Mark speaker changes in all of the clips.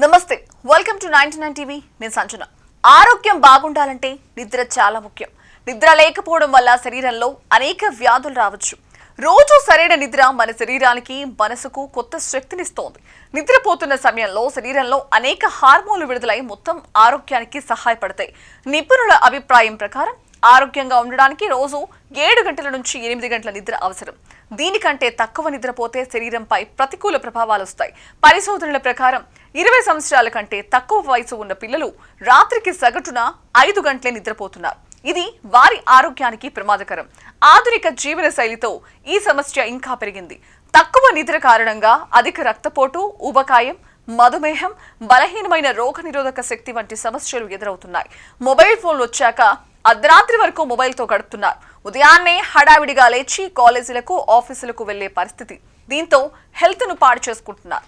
Speaker 1: నమస్తే, welcome to 99 TV. నేను సంజన. ఆరోగ్యం బాగుండాలంటే నిద్ర చాలా ముఖ్యం. నిద్ర లేకపోవడం వల్ల శరీరంలో అనేక వ్యాధులు రావచ్చు. రోజు సరైన నిద్ర మన శరీరానికి, మనసుకు కొత్త శక్తినిస్తోంది. నిద్రపోతున్న సమయంలో శరీరంలో అనేక హార్మోన్లు విడుదలై మొత్తం ఆరోగ్యానికి సహాయపడతాయి. నిపుణుల అభిప్రాయం ప్రకారం ఆరోగ్యంగా ఉండడానికి రోజు 7 గంటల నుంచి 8 గంటల నిద్ర అవసరం. దీనికంటే తక్కువ నిద్రపోతే శరీరంపై ప్రతికూల ప్రభావాలు వస్తాయి. పరిశోధనల ప్రకారం 20 సంవత్సరాల కంటే తక్కువ వయసు ఉన్న పిల్లలు రాత్రికి సగటున 5 గంటలే నిద్రపోతున్నారు. ఇది వారి ఆరోగ్యానికి ప్రమాదకరం. ఆధునిక జీవన శైలితో ఈ సమస్య ఇంకా పెరిగింది. తక్కువ నిద్ర కారణంగా అధిక రక్తపోటు, ఊబకాయం, మధుమేహం, బలహీనమైన రోగనిరోధక శక్తి వంటి సమస్యలు ఎదురవుతున్నాయి. మొబైల్ ఫోన్లు వచ్చాక అర్ధరాత్రి వరకు మొబైల్తో గడుపుతున్నారు. ఉదయాన్నే హడావిడిగా లేచి కాలేజీలకు, ఆఫీసులకు వెళ్లే పరిస్థితి. దీంతో హెల్త్ను పాడు చేసుకుంటున్నారు.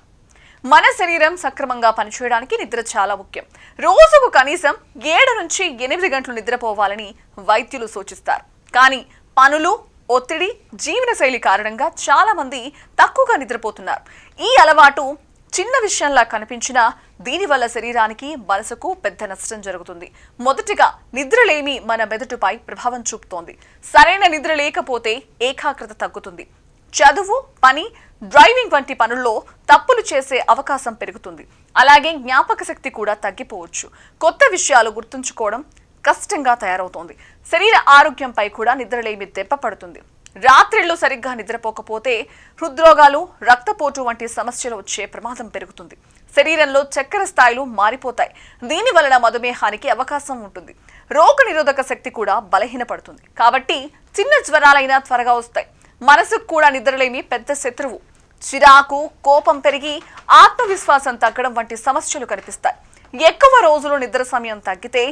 Speaker 1: మన శరీరం సక్రమంగా పనిచేయడానికి నిద్ర చాలా ముఖ్యం. రోజుకు కనీసం 7 నుంచి 8 గంటలు నిద్రపోవాలని వైద్యులు సూచిస్తారు. కానీ పనులు, ఒత్తిడి, జీవనశైలి కారణంగా చాలా మంది తక్కువగా నిద్రపోతున్నారు. ఈ అలవాటు చిన్న విషయంలా కనిపించినా దీనివల్ల శరీరానికి, మనసుకు పెద్ద నష్టం జరుగుతుంది. మొదటిగా నిద్రలేమి మన మెదడుపై ప్రభావం చూపుతోంది. సరైన నిద్ర లేకపోతే ఏకాగ్రత తగ్గుతుంది. చదువు, పని, డ్రైవింగ్ వంటి పనుల్లో తప్పులు చేసే అవకాశం పెరుగుతుంది. అలాగే జ్ఞాపక శక్తి కూడా తగ్గిపోవచ్చు. కొత్త విషయాలు గుర్తుంచుకోవడం కష్టంగా తయారవుతోంది. శరీర ఆరోగ్యంపై కూడా నిద్రలేమి దెబ్బ పడుతుంది. రాత్రిళ్ళు సరిగ్గా నిద్రపోకపోతే హృద్రోగాలు, రక్తపోటు వంటి సమస్యలు వచ్చే ప్రమాదం పెరుగుతుంది. శరీరంలో చక్కెర స్థాయిలు మారిపోతాయి. దీని వలన మధుమేహానికి అవకాశం ఉంటుంది. రోగ నిరోధక శక్తి కూడా బలహీనపడుతుంది. కాబట్టి చిన్న జ్వరాలైనా త్వరగా వస్తాయి. మనసుకు కూడా నిద్రలేమి పెద్ద శత్రువు. చిరాకు, కోపం పెరిగి ఆత్మవిశ్వాసం తగ్గడం వంటి సమస్యలు కనిపిస్తాయి. ఎక్కువ రోజులు నిద్ర సమయం తగ్గితే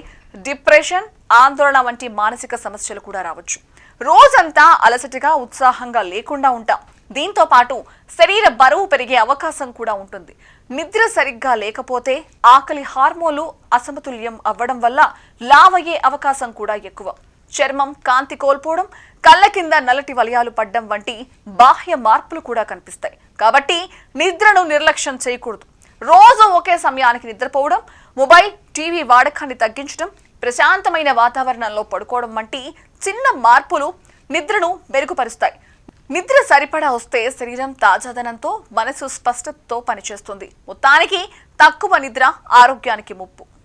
Speaker 1: డిప్రెషన్, ఆందోళన వంటి మానసిక సమస్యలు కూడా రావచ్చు. రోజంతా అలసటగా, ఉత్సాహంగా లేకుండా ఉంటాం. దీంతో పాటు శరీర బరువు పెరిగే అవకాశం కూడా ఉంటుంది. నిద్ర సరిగ్గా లేకపోతే ఆకలి హార్మోన్లు అసమతుల్యం అవ్వడం వల్ల లావయ్యే అవకాశం కూడా ఎక్కువ. చర్మం కాంతి కోల్పోవడం, కళ్ళ కింద నల్లటి వలయాలు పడ్డం వంటి బాహ్య మార్పులు కూడా కనిపిస్తాయి. కాబట్టి నిద్రను నిర్లక్ష్యం చేయకూడదు. రోజు ఒకే సమయానికి నిద్రపోవడం, మొబైల్, టీవీ వాడకాన్ని తగ్గించడం, ప్రశాంతమైన వాతావరణంలో పడుకోవడం వంటి చిన్న మార్పులు నిద్రను మెరుగుపరుస్తాయి. నిద్ర సరిపడా వస్తే శరీరం తాజాదనంతో, మనసు స్పష్టతతో పనిచేస్తుంది. మొత్తానికి తక్కువ నిద్ర ఆరోగ్యానికి ముప్పు.